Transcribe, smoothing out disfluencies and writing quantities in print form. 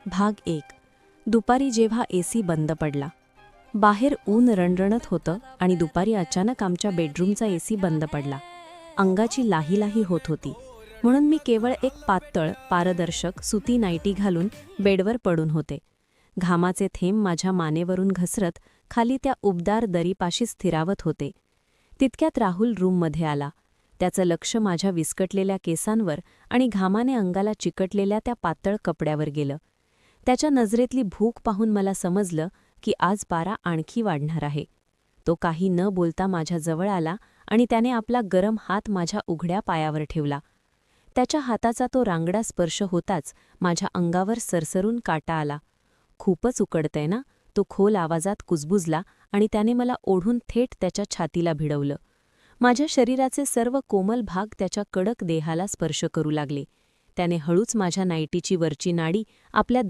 भाग 1. दुपारी जेव्हा एसी बंद पडला. बाहेर ऊन रणरणत होतं आणि दुपारी अचानक आमच्या बेडरूमचा एसी बंद पडला. अंगाची लाही होत होती, म्हणून मी केवळ एक पातळ पारदर्शक सुती नाईटी घालून बेडवर पडून होते. घामाचे थेंब माझ्या मानेवरून घसरत खाली त्या उबदार दरीपाशी स्थिरावत होते. तितक्यात राहुल रूममध्ये आला. त्याचं लक्ष माझ्या विस्कटलेल्या केसांवर आणि घामाने अंगाला चिकटलेल्या त्या पातळ कपड्यावर गेलं. त्याच्या नजरेतली भूक पाहून मला समजलं की आज पारा आणखी वाढणार आहे. तो काही न बोलता माझ्या जवळ आला आणि त्याने आपला गरम हात माझ्या उघड्या पायावर ठेवला. त्याच्या हाताचा तो रांगडा स्पर्श होताच माझ्या अंगावर सरसरून काटा आला. खूपच उकडतंय ना, तो खोल आवाजात कुजबुजला आणि त्याने मला ओढून थेट त्याच्या छातीला भिडवलं. माझ्या शरीराचे सर्व कोमल भाग त्याच्या कडक देहाला स्पर्श करू लागले. त्याने हळूच माझ्या नाईटीची वरची नाडी आपल्या